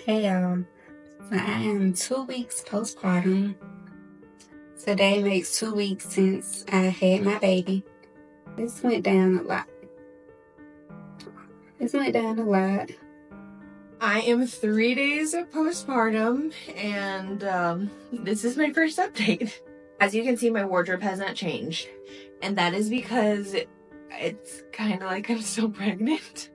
Hey, so I am 2 weeks postpartum. Today makes 2 weeks since I had my baby. This went down a lot. I am 3 days of postpartum, and this is my first update. As you can see, my wardrobe has not changed, and that is because it's kind of like I'm still pregnant.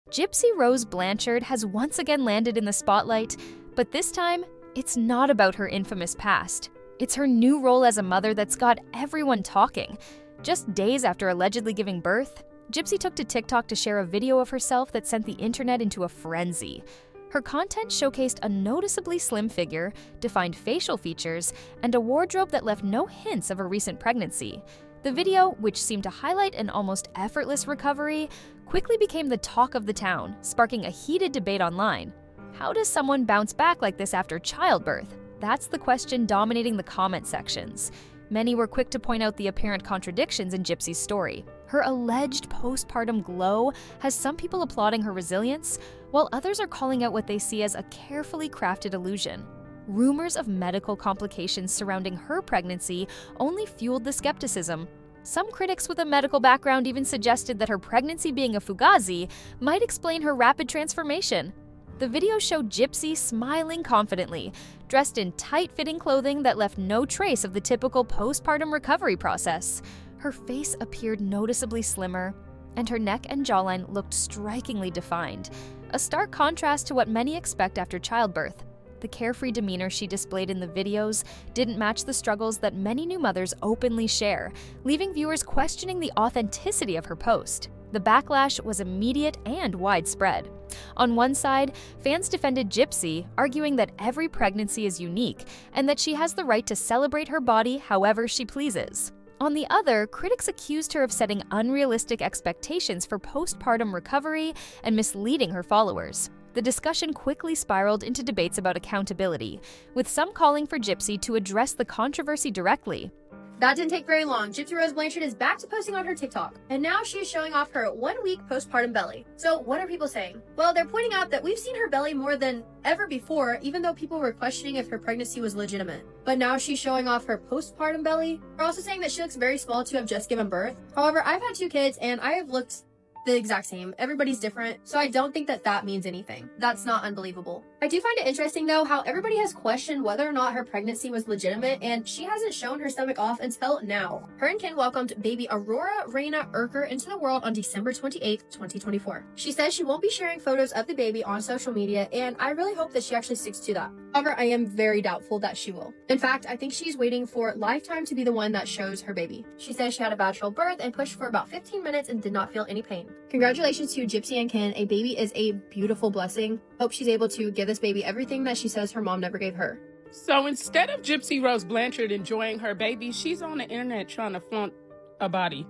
Gypsy Rose Blanchard has once again landed in the spotlight, but this time, it's not about her infamous past. It's her new role as a mother that's got everyone talking. Just days after allegedly giving birth, Gypsy took to TikTok to share a video of herself that sent the internet into a frenzy. Her content showcased a noticeably slim figure, defined facial features, and a wardrobe that left no hints of a recent pregnancy. The video, which seemed to highlight an almost effortless recovery, quickly became the talk of the town, sparking a heated debate online. How does someone bounce back like this after childbirth? That's the question dominating the comment sections. Many were quick to point out the apparent contradictions in Gypsy's story. Her alleged postpartum glow has some people applauding her resilience, while others are calling out what they see as a carefully crafted illusion. Rumors of medical complications surrounding her pregnancy only fueled the skepticism. Some critics with a medical background even suggested that her pregnancy being a fugazi might explain her rapid transformation. The video showed Gypsy smiling confidently, dressed in tight-fitting clothing that left no trace of the typical postpartum recovery process. Her face appeared noticeably slimmer, and her neck and jawline looked strikingly defined, a stark contrast to what many expect after childbirth. The carefree demeanor she displayed in the videos didn't match the struggles that many new mothers openly share, leaving viewers questioning the authenticity of her post. The backlash was immediate and widespread. On one side, fans defended Gypsy, arguing that every pregnancy is unique and that she has the right to celebrate her body however she pleases. On the other, critics accused her of setting unrealistic expectations for postpartum recovery and misleading her followers. The discussion quickly spiraled into debates about accountability, with some calling for Gypsy to address the controversy directly. That didn't take very long. Gypsy Rose Blanchard is back to posting on her TikTok, and now she is showing off her 1-week postpartum belly. So what are people saying? Well, they're pointing out that we've seen her belly more than ever before, even though people were questioning if her pregnancy was legitimate. But now she's showing off her postpartum belly. They're also saying that she looks very small to have just given birth. However, I've had 2 kids, and I have looked the exact same. Everybody's different, so I don't think that that means anything. That's not unbelievable. I do find it interesting though how everybody has questioned whether or not her pregnancy was legitimate, and she hasn't shown her stomach off until now. Her and Ken welcomed baby Aurora Reina Urker into the world on December 28th, 2024. She says she won't be sharing photos of the baby on social media, and I really hope that she actually sticks to that. However, I am very doubtful that she will. In fact, I think she's waiting for Lifetime to be the one that shows her baby. She says she had a vaginal birth and pushed for about 15 minutes and did not feel any pain. Congratulations to Gypsy and Ken. A baby is a beautiful blessing. Hope she's able to give this baby everything that she says her mom never gave her. So instead of Gypsy Rose Blanchard enjoying her baby, she's on the internet trying to flaunt a body.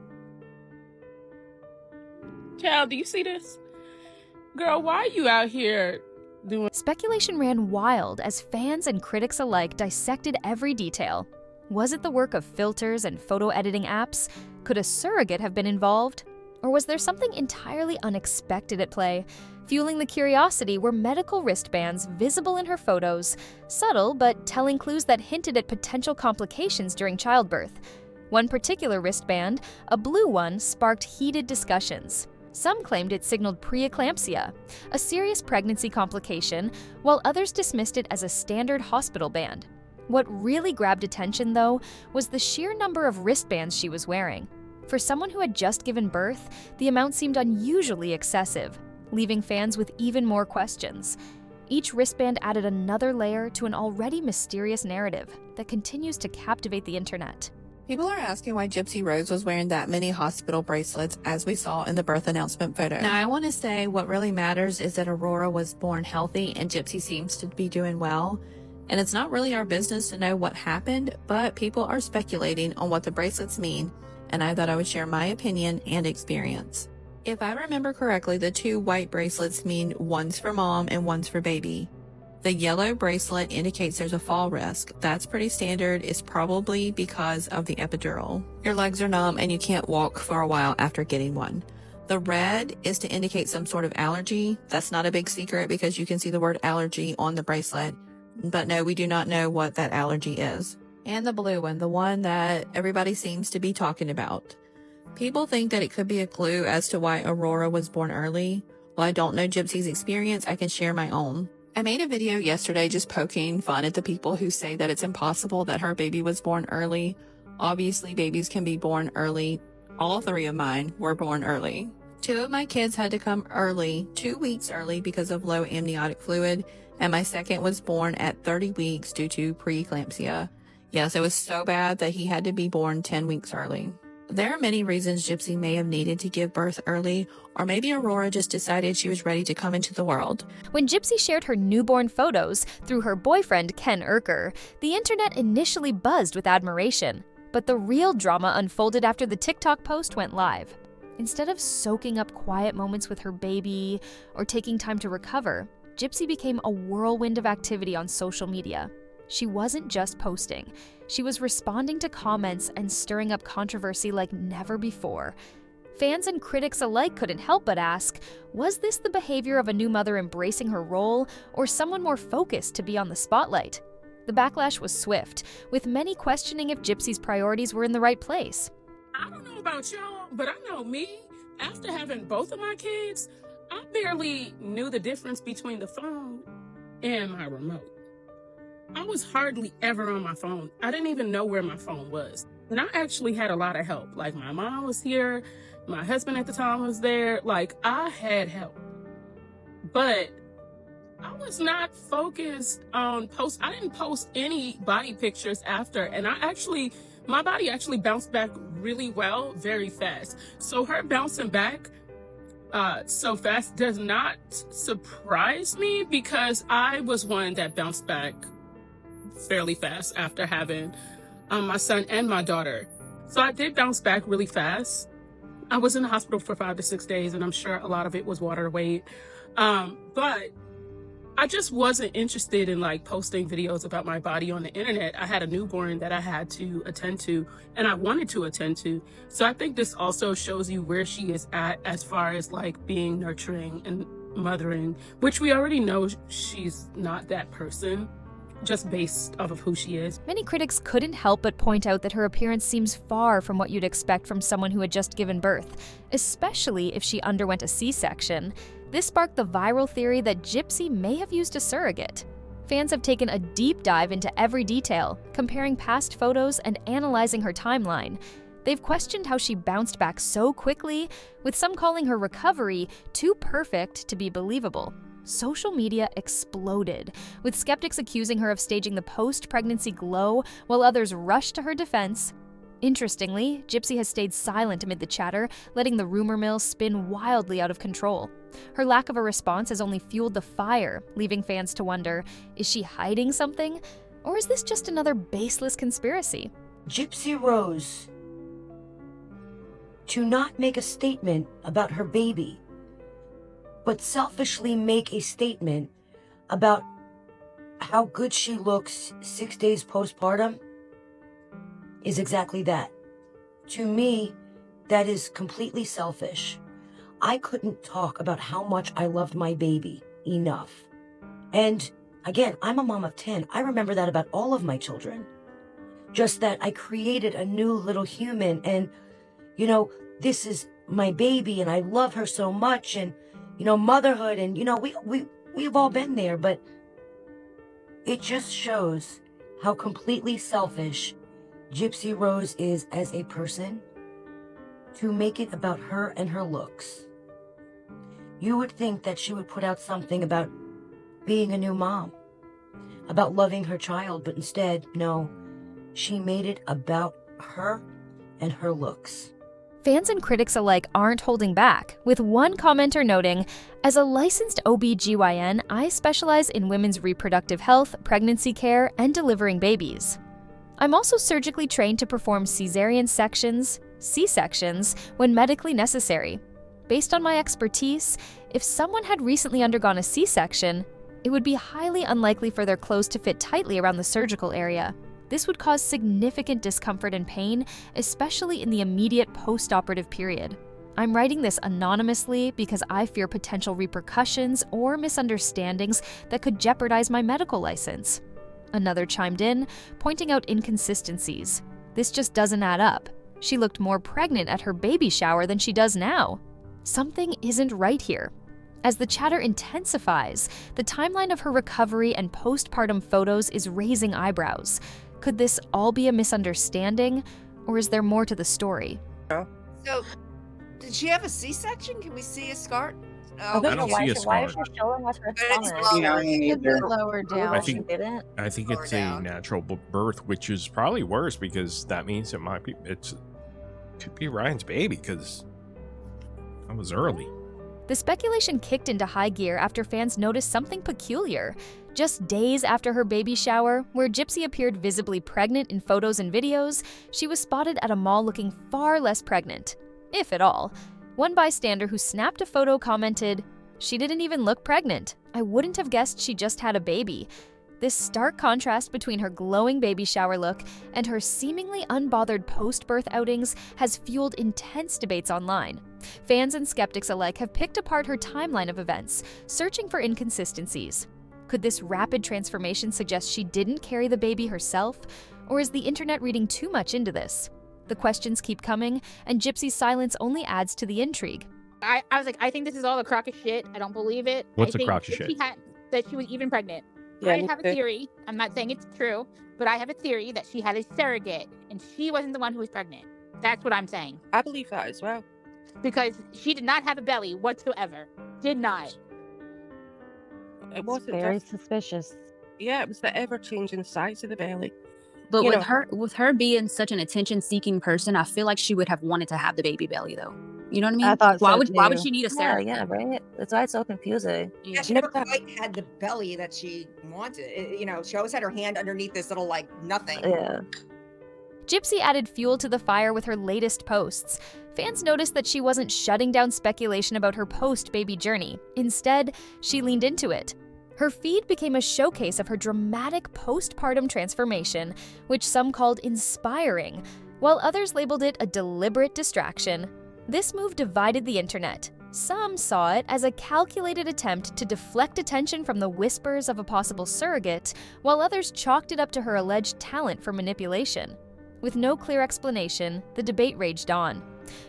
Child, do you see this? Girl, why are you out here doing... Speculation ran wild as fans and critics alike dissected every detail. Was it the work of filters and photo editing apps? Could a surrogate have been involved? Or was there something entirely unexpected at play? Fueling the curiosity were medical wristbands visible in her photos, subtle but telling clues that hinted at potential complications during childbirth. One particular wristband, a blue one, sparked heated discussions. Some claimed it signaled preeclampsia, a serious pregnancy complication, while others dismissed it as a standard hospital band. What really grabbed attention, though, was the sheer number of wristbands she was wearing. For someone who had just given birth, the amount seemed unusually excessive, leaving fans with even more questions. Each wristband added another layer to an already mysterious narrative that continues to captivate the internet. People are asking why Gypsy Rose was wearing that many hospital bracelets as we saw in the birth announcement photo. Now, I want to say what really matters is that Aurora was born healthy and Gypsy seems to be doing well. And it's not really our business to know what happened, but people are speculating on what the bracelets mean, and I thought I would share my opinion and experience. If I remember correctly, the 2 white bracelets mean one's for mom and one's for baby. The yellow bracelet indicates there's a fall risk. That's pretty standard. It's probably because of the epidural. Your legs are numb and you can't walk for a while after getting one. The red is to indicate some sort of allergy. That's not a big secret because you can see the word allergy on the bracelet. But no, we do not know what that allergy is. And the blue one, the one that everybody seems to be talking about. People think that it could be a clue as to why Aurora was born early. While I don't know Gypsy's experience, I can share my own. I made a video yesterday just poking fun at the people who say that it's impossible that her baby was born early. Obviously, babies can be born early. All 3 of mine were born early. 2 of my kids had to come early, 2 weeks early because of low amniotic fluid, and my second was born at 30 weeks due to preeclampsia. Yes, it was so bad that he had to be born 10 weeks early. There are many reasons Gypsy may have needed to give birth early, or maybe Aurora just decided she was ready to come into the world. When Gypsy shared her newborn photos through her boyfriend Ken Erker, the internet initially buzzed with admiration. But the real drama unfolded after the TikTok post went live. Instead of soaking up quiet moments with her baby or taking time to recover, Gypsy became a whirlwind of activity on social media. She wasn't just posting. She was responding to comments and stirring up controversy like never before. Fans and critics alike couldn't help but ask, was this the behavior of a new mother embracing her role, or someone more focused to be on the spotlight? The backlash was swift, with many questioning if Gypsy's priorities were in the right place. I don't know about y'all, but I know me. After having both of my kids, I barely knew the difference between the phone and my remote. I was hardly ever on my phone. I didn't even know where my phone was. And I actually had a lot of help. Like, my mom was here, my husband at the time was there. Like, I had help. But I was not focused on I didn't post any body pictures after. And my body actually bounced back really well, very fast. So her bouncing back so fast does not surprise me, because I was one that bounced back fairly fast after having my son and my daughter. So I did bounce back really fast. I was in the hospital for 5 to 6 days, and I'm sure a lot of it was water weight. But I just wasn't interested in like posting videos about my body on the internet. I had a newborn that I had to attend to, and I wanted to attend to. So I think this also shows you where she is at as far as like being nurturing and mothering, which we already know she's not that person, just based off of who she is. Many critics couldn't help but point out that her appearance seems far from what you'd expect from someone who had just given birth, especially if she underwent a C-section. This sparked the viral theory that Gypsy may have used a surrogate. Fans have taken a deep dive into every detail, comparing past photos and analyzing her timeline. They've questioned how she bounced back so quickly, with some calling her recovery too perfect to be believable. Social media exploded, with skeptics accusing her of staging the post-pregnancy glow, while others rushed to her defense. Interestingly, Gypsy has stayed silent amid the chatter, letting the rumor mill spin wildly out of control. Her lack of a response has only fueled the fire, leaving fans to wonder, is she hiding something? Or is this just another baseless conspiracy? Gypsy Rose, to not make a statement about her baby, but selfishly make a statement about how good she looks 6 days postpartum, is exactly that. To me, that is completely selfish. I couldn't talk about how much I loved my baby enough. And again, I'm a mom of 10. I remember that about all of my children. Just that I created a new little human, and, you know, this is my baby and I love her so much, and, you know, motherhood, and, you know, we've all been there, but it just shows how completely selfish Gypsy Rose is as a person, to make it about her and her looks. You would think that she would put out something about being a new mom, about loving her child, but instead, no, she made it about her and her looks. Fans and critics alike aren't holding back, with one commenter noting, "As a licensed OB GYN, I specialize in women's reproductive health, pregnancy care, and delivering babies. I'm also surgically trained to perform cesarean sections, C-sections, when medically necessary. Based on my expertise, if someone had recently undergone a C-section, it would be highly unlikely for their clothes to fit tightly around the surgical area. This would cause significant discomfort and pain, especially in the immediate post-operative period. I'm writing this anonymously because I fear potential repercussions or misunderstandings that could jeopardize my medical license. Another chimed in, pointing out inconsistencies. This just doesn't add up. She looked more pregnant at her baby shower than she does now. Something isn't right here. As the chatter intensifies, the timeline of her recovery and postpartum photos is raising eyebrows. Could this all be a misunderstanding, or is there more to the story? So, did she have a C-section? Can we see a scar? I don't see a Why is scar. she showing us her But it's stomach? lower. Lower down. I She think didn't. it's Lower a down. natural birth, which is probably worse because that means it could be Ryan's baby because that was early. The speculation kicked into high gear after fans noticed something peculiar. Just days after her baby shower, where Gypsy appeared visibly pregnant in photos and videos, she was spotted at a mall looking far less pregnant, if at all. One bystander who snapped a photo commented, "She didn't even look pregnant. I wouldn't have guessed she just had a baby." This stark contrast between her glowing baby shower look and her seemingly unbothered post-birth outings has fueled intense debates online. Fans and skeptics alike have picked apart her timeline of events, searching for inconsistencies. Could this rapid transformation suggest she didn't carry the baby herself, or is the internet reading too much into this? The questions keep coming, and Gypsy's silence only adds to the intrigue. I was like, I think this is all a crock of shit. I don't believe it. What's I a think crock of that shit? That she was even pregnant. Yeah, I me have a too. theory. I'm not saying it's true, but I have a theory that she had a surrogate and she wasn't the one who was pregnant. That's what I'm saying. I believe that as well. Because she did not have a belly whatsoever. Did not. It wasn't Very just, suspicious. yeah, it was the ever-changing size of the belly. But You with know- with her being such an attention-seeking person, I feel like she would have wanted to have the baby belly, though. You know what I mean? I thought why so, would too. she need a Yeah, surrogate? yeah, right? That's why it's so confusing. Yeah, she never quite had the belly that she wanted. She always had her hand underneath this little, nothing. Yeah. Gypsy added fuel to the fire with her latest posts. Fans noticed that she wasn't shutting down speculation about her post-baby journey. Instead, she leaned into it. Her feed became a showcase of her dramatic postpartum transformation, which some called inspiring, while others labeled it a deliberate distraction. This move divided the internet. Some saw it as a calculated attempt to deflect attention from the whispers of a possible surrogate, while others chalked it up to her alleged talent for manipulation. With no clear explanation, the debate raged on.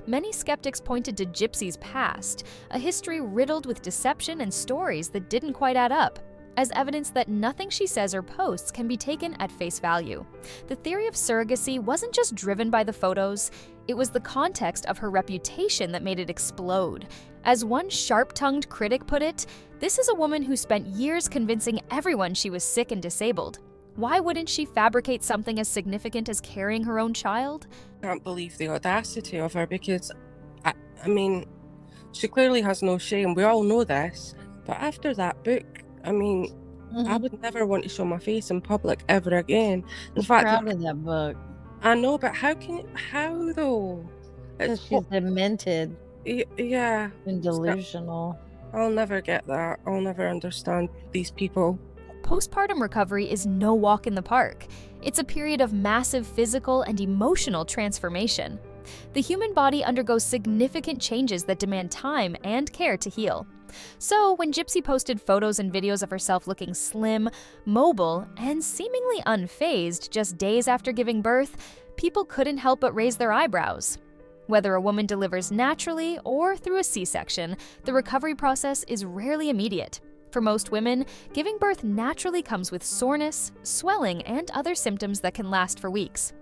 Many skeptics pointed to Gypsy's past, a history riddled with deception and stories that didn't quite add up, as evidence that nothing she says or posts can be taken at face value. The theory of surrogacy wasn't just driven by the photos, it was the context of her reputation that made it explode. As one sharp-tongued critic put it, this is a woman who spent years convincing everyone she was sick and disabled. Why wouldn't she fabricate something as significant as carrying her own child? I can't believe the audacity of her because, I mean, she clearly has no shame. We all know this. But after that book, I mean, I would never want to show my face in public ever again. In fact, Proud of that book. I know, but how though? Because she's demented Yeah. and delusional. I'll never get that. I'll never understand these people. Postpartum recovery is no walk in the park. It's a period of massive physical and emotional transformation. The human body undergoes significant changes that demand time and care to heal. So, when Gypsy posted photos and videos of herself looking slim, mobile, and seemingly unfazed just days after giving birth, people couldn't help but raise their eyebrows. Whether a woman delivers naturally or through a C-section, the recovery process is rarely immediate. For most women, giving birth naturally comes with soreness, swelling, and other symptoms that can last for weeks.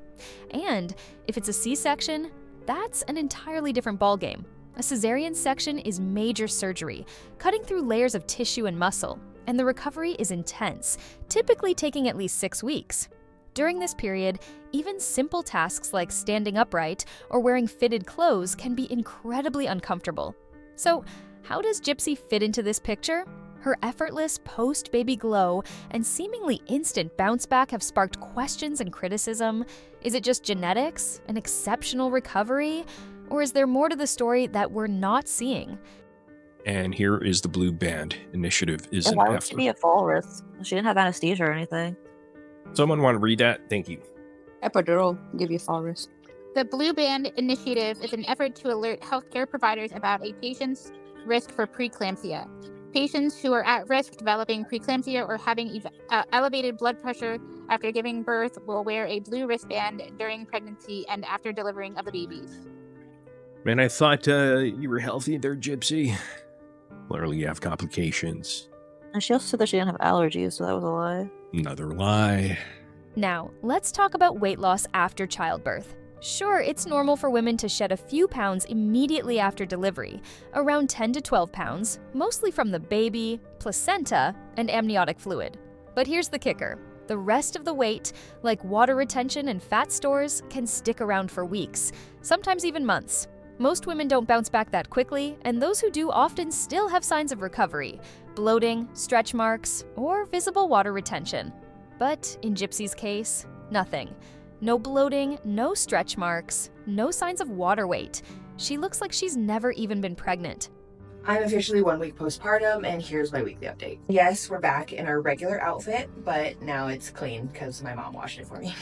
And if it's a C-section, that's an entirely different ballgame. A cesarean section is major surgery, cutting through layers of tissue and muscle, and the recovery is intense, typically taking at least 6 weeks. During this period, even simple tasks like standing upright or wearing fitted clothes can be incredibly uncomfortable. So, how does Gypsy fit into this picture? Her effortless post-baby glow and seemingly instant bounce back have sparked questions and criticism. Is it just genetics, an exceptional recovery, Or is there more to the story that we're not seeing? And here is the blue band. Initiative is an Why would she be effort. a fall risk? She didn't have anesthesia or anything. Someone want to read that? Thank you. Epidural give you fall risk. The Blue Band Initiative is an effort to alert healthcare providers about a patient's risk for preeclampsia. Patients who are at risk developing preeclampsia or having elevated blood pressure after giving birth will wear a blue wristband during pregnancy and after delivering of the babies. Man, I thought you were healthy there, Gypsy. Clearly you have complications. And she also said that she didn't have allergies, so that was a lie. Another lie. Now, let's talk about weight loss after childbirth. Sure, it's normal for women to shed a few pounds immediately after delivery, around 10 to 12 pounds, mostly from the baby, placenta, and amniotic fluid. But here's the kicker. The rest of the weight, like water retention and fat stores, can stick around for weeks, sometimes even months. Most women don't bounce back that quickly, and those who do often still have signs of recovery, bloating, stretch marks, or visible water retention. But in Gypsy's case, nothing. No bloating, no stretch marks, no signs of water weight. She looks like she's never even been pregnant. I'm officially 1 week postpartum, and here's my weekly update. Yes, we're back in our regular outfit, but now it's clean because my mom washed it for me.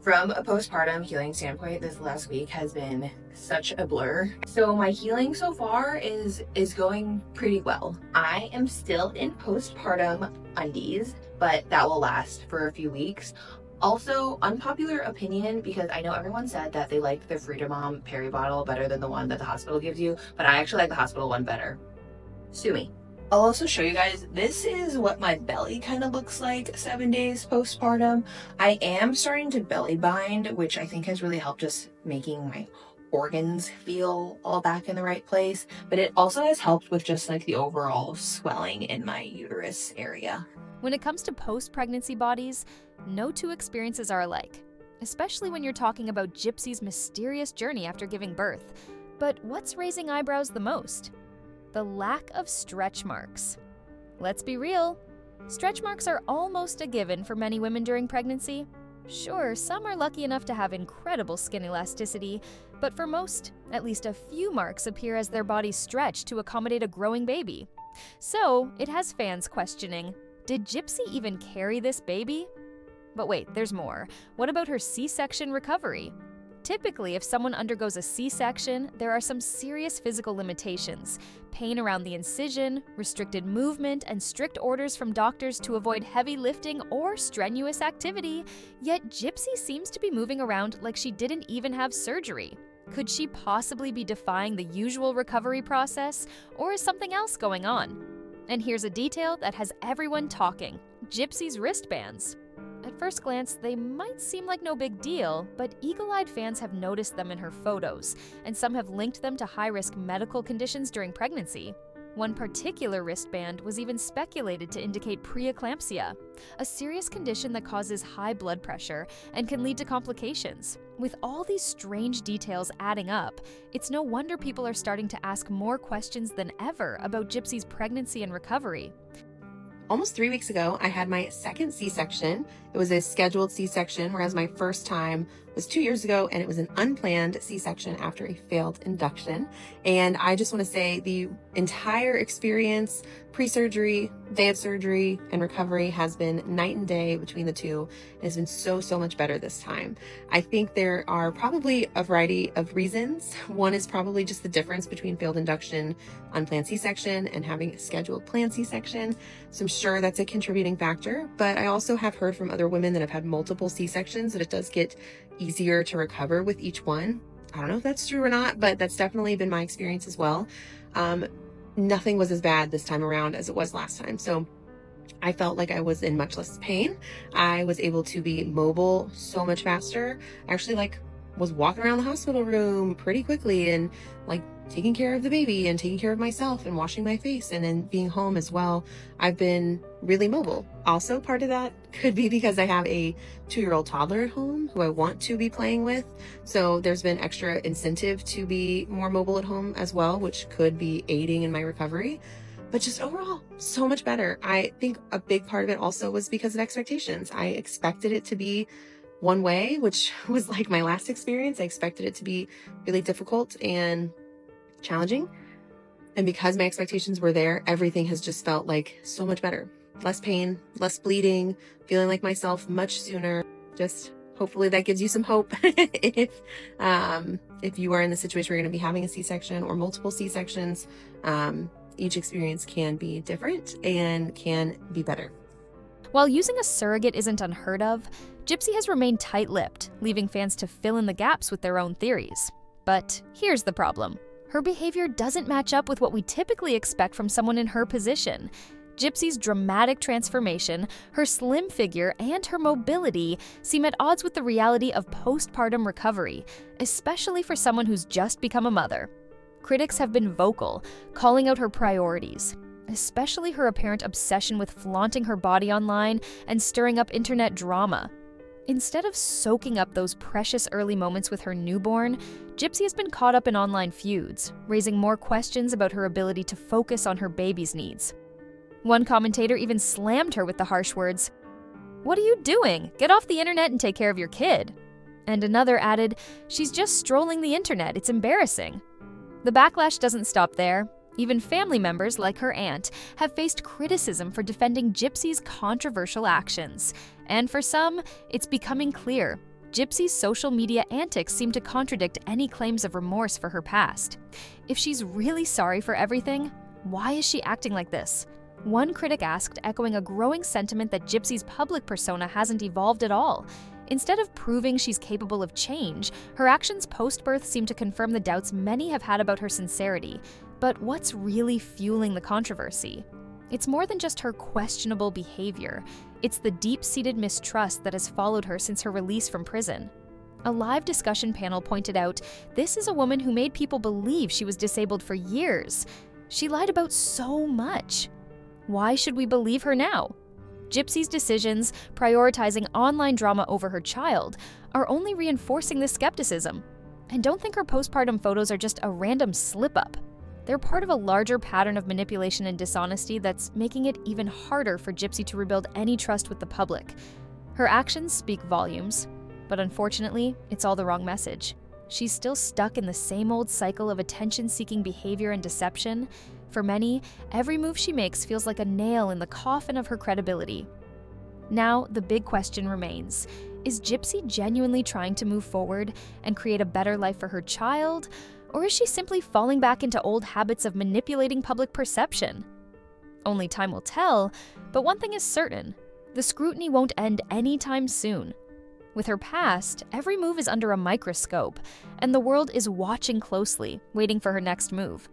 From a postpartum healing standpoint, this last week has been such a blur. So my healing so far is going pretty well. I am still in postpartum undies, but that will last for a few weeks. Also, unpopular opinion, because I know everyone said that they liked the Freedom Mom Peri bottle better than the one that the hospital gives you, but I actually like the hospital one better. Sue me. I'll also show you guys, this is what my belly kind of looks like 7 days postpartum. I am starting to belly bind, which I think has really helped just making my organs feel all back in the right place, but it also has helped with just like the overall swelling in my uterus area. When it comes to post-pregnancy bodies, no two experiences are alike, especially when you're talking about Gypsy's mysterious journey after giving birth. But what's raising eyebrows the most? The lack of stretch marks. Let's be real, stretch marks are almost a given for many women during pregnancy. Sure, some are lucky enough to have incredible skin elasticity, but for most, at least a few marks appear as their bodies stretch to accommodate a growing baby. So, it has fans questioning, did Gypsy even carry this baby? But wait, there's more. What about her C-section recovery? Typically, if someone undergoes a C-section, there are some serious physical limitations. Pain around the incision, restricted movement, and strict orders from doctors to avoid heavy lifting or strenuous activity. Yet Gypsy seems to be moving around like she didn't even have surgery. Could she possibly be defying the usual recovery process, or is something else going on? And here's a detail that has everyone talking: Gypsy's wristbands. At first glance, they might seem like no big deal, but eagle-eyed fans have noticed them in her photos, and some have linked them to high-risk medical conditions during pregnancy. One particular wristband was even speculated to indicate preeclampsia, a serious condition that causes high blood pressure and can lead to complications. With all these strange details adding up, it's no wonder people are starting to ask more questions than ever about Gypsy's pregnancy and recovery. Almost 3 weeks ago, I had my second C-section. It was a scheduled C-section, whereas my first time was 2 years ago, and it was an unplanned C-section after a failed induction. And I just want to say the entire experience, pre-surgery, day of surgery, and recovery has been night and day between the two. It has been so much better this time. I think there are probably a variety of reasons. One is probably just the difference between failed induction, unplanned C-section, and having a scheduled planned C-section. So I'm sure that's a contributing factor, but I also have heard from other women that have had multiple C-sections that it does get easier to recover with each one. I don't know if that's true or not, but that's definitely been my experience as well. Nothing was as bad this time around as it was last time. So I felt like I was in much less pain. I was able to be mobile so much faster. I actually was walking around the hospital room pretty quickly and taking care of the baby and taking care of myself and washing my face and then being home as well. I've been really mobile. Also, part of that could be because I have a 2-year-old toddler at home who I want to be playing with. So there's been extra incentive to be more mobile at home as well, which could be aiding in my recovery. But just overall, so much better. I think a big part of it also was because of expectations. I expected it to be one way, which was like my last experience. I expected it to be really difficult and challenging. And because my expectations were there, everything has just felt like so much better. Less pain, less bleeding, feeling like myself much sooner. Just hopefully that gives you some hope if you are in the situation where you're going to be having a C-section or multiple C-sections. Each experience can be different and can be better. While using a surrogate isn't unheard of, Gypsy has remained tight-lipped, leaving fans to fill in the gaps with their own theories. But here's the problem. Her behavior doesn't match up with what we typically expect from someone in her position. Gypsy's dramatic transformation, her slim figure, and her mobility seem at odds with the reality of postpartum recovery, especially for someone who's just become a mother. Critics have been vocal, calling out her priorities, especially her apparent obsession with flaunting her body online and stirring up internet drama. Instead of soaking up those precious early moments with her newborn, Gypsy has been caught up in online feuds, raising more questions about her ability to focus on her baby's needs. One commentator even slammed her with the harsh words, "What are you doing? Get off the internet and take care of your kid." And another added, "She's just strolling the internet, it's embarrassing." The backlash doesn't stop there. Even family members, like her aunt, have faced criticism for defending Gypsy's controversial actions. And for some, it's becoming clear. Gypsy's social media antics seem to contradict any claims of remorse for her past. If she's really sorry for everything, why is she acting like this? One critic asked, echoing a growing sentiment that Gypsy's public persona hasn't evolved at all. Instead of proving she's capable of change, her actions post-birth seem to confirm the doubts many have had about her sincerity. But what's really fueling the controversy? It's more than just her questionable behavior. It's the deep-seated mistrust that has followed her since her release from prison. A live discussion panel pointed out, this is a woman who made people believe she was disabled for years. She lied about so much. Why should we believe her now? Gypsy's decisions, prioritizing online drama over her child, are only reinforcing this skepticism. And don't think her postpartum photos are just a random slip-up. They're part of a larger pattern of manipulation and dishonesty that's making it even harder for Gypsy to rebuild any trust with the public. Her actions speak volumes, but unfortunately, it's all the wrong message. She's still stuck in the same old cycle of attention-seeking behavior and deception. For many, every move she makes feels like a nail in the coffin of her credibility. Now, the big question remains. Is Gypsy genuinely trying to move forward and create a better life for her child? Or is she simply falling back into old habits of manipulating public perception? Only time will tell, but one thing is certain. The scrutiny won't end anytime soon. With her past, every move is under a microscope, and the world is watching closely, waiting for her next move.